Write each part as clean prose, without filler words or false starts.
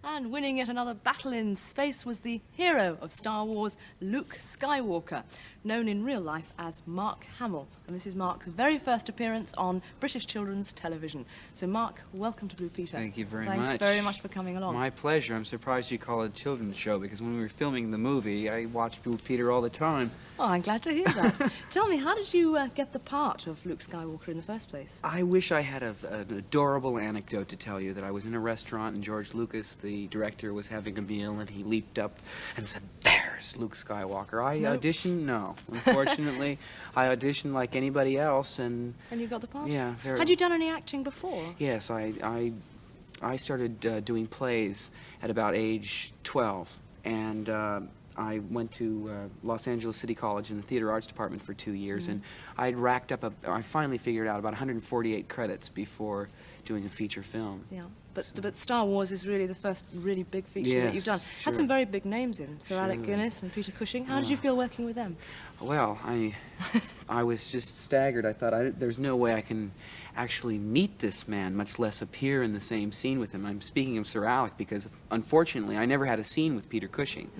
And winning yet another battle in space was the hero of Star Wars, Luke Skywalker, known in real life as Mark Hamill. And this is Mark's very first appearance on British children's television. So Mark, welcome to Blue Peter. Thank you very much. Thanks very much for coming along. My pleasure. I'm surprised you call it a children's show, because when we were filming the movie, I watched Blue Peter all the time. Oh, I'm glad to hear that. Tell me, how did you get the part of Luke Skywalker in the first place? I wish I had an adorable anecdote to tell you, that I was in a restaurant and George Lucas, the director, was having a meal and he leaped up and said, "There's Luke Skywalker." I auditioned? No. Unfortunately, I auditioned like anybody else and... And you got the part? Yeah. Had you done any acting before? Yes, I started doing plays at about age 12, and I went to Los Angeles City College in the theater arts department for 2 years, and I'd racked up, I finally figured out about 148 credits before doing a feature film. Yeah, but Star Wars is really the first really big feature that you've done. Sure. Had some very big names in, Sir Alec Guinness and Peter Cushing. How did you feel working with them? Well, I was just staggered. I thought, there's no way I can actually meet this man, much less appear in the same scene with him. I'm speaking of Sir Alec because, unfortunately, I never had a scene with Peter Cushing.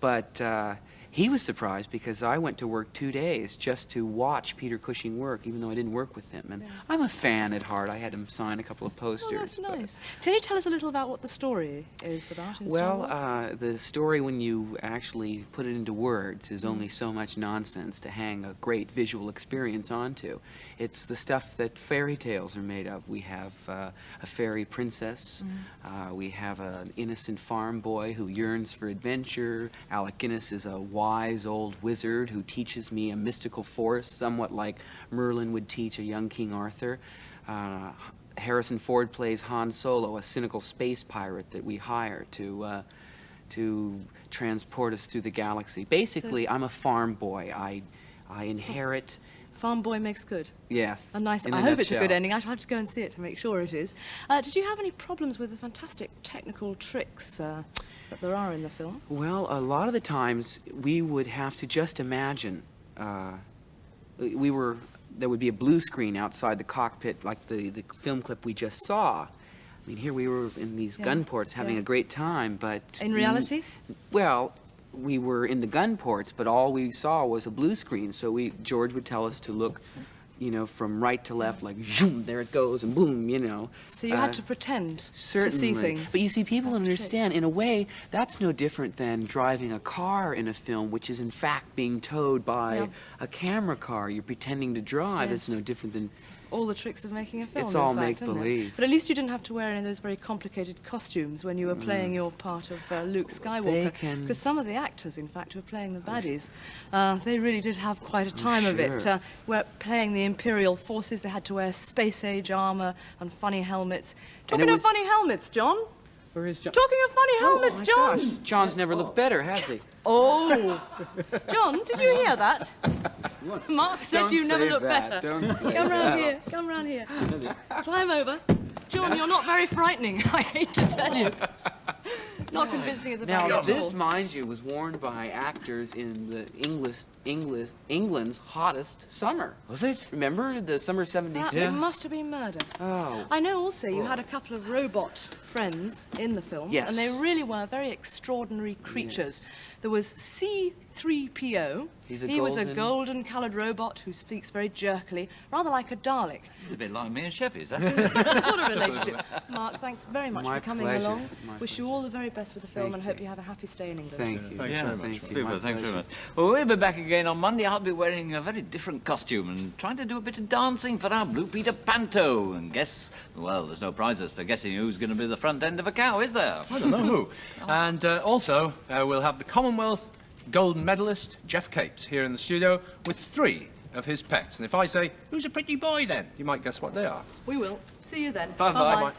But he was surprised because I went to work 2 days just to watch Peter Cushing work, even though I didn't work with him. And I'm a fan at heart. I had him sign a couple of posters. Oh, that's nice. Can you tell us a little about what the story is about in Star Wars? Well, the story, when you actually put it into words, is only so much nonsense to hang a great visual experience onto. It's the stuff that fairy tales are made of. We have a fairy princess. We have an innocent farm boy who yearns for adventure. Alec Guinness is a wise old wizard who teaches me a mystical force, somewhat like Merlin would teach a young King Arthur. Harrison Ford plays Han Solo, a cynical space pirate that we hire to transport us through the galaxy. Basically, I'm a farm boy. I inherit... Farm boy makes good. Yes. A nice. I hope it's a good ending. I'd have to go and see it to make sure it is. Did you have any problems with the fantastic technical tricks that there are in the film? Well, a lot of the times we would have to just imagine. There would be a blue screen outside the cockpit, like the film clip we just saw. I mean, here we were in these gun ports having a great time, but... In reality? Well, we were in the gun ports, but all we saw was a blue screen. So George would tell us to look, you know, from right to left, like, zoom, there it goes, and boom, you know. So you had to pretend to see things. But you see, people don't understand. In a way, that's no different than driving a car in a film, which is in fact being towed by a camera car. You're pretending to drive. It's no different than... all the tricks of making a film. It's all make-believe. But at least you didn't have to wear any of those very complicated costumes when you were playing your part of Luke Skywalker. Because some of the actors, in fact, who were playing the baddies, they really did have quite a time of it. Were playing the Imperial forces, they had to wear space-age armor and funny helmets. Talking of funny helmets, John. Where is John? Talking of funny helmets, John. Gosh. John's never looked better, has he? Oh, John, did you hear that? Mark said you never look better. Come round here. Come round here. Climb over. John, you're not very frightening. I hate to tell you. Not convincing as a badge. Now, this, mind you, was worn by actors in the England's hottest summer. Was it? Remember the summer '76? It must have been murder. Oh. I know also you had a couple of robot friends in the film. Yes. And they really were very extraordinary creatures. Yes. There was C-3PO. He was a golden-coloured robot who speaks very jerkily, rather like a Dalek. It's a bit like me and Sheppy, is that? What a relationship. Mark, thanks very much for coming along. Wish you all the very best with the film and hope you have a happy stay in England. Thank you. Thanks very much. Thank you. Super, thanks very much. Well, we'll be back again on Monday. I'll be wearing a very different costume and trying to do a bit of dancing for our Blue Peter Panto. And guess, well, there's no prizes for guessing who's going to be the front end of a cow, is there? I don't know who. And also, we'll have the Commonwealth gold medalist, Jeff Capes, here in the studio with 3 of his pets. And if I say, who's a pretty boy then? You might guess what they are. We will. See you then. Bye-bye.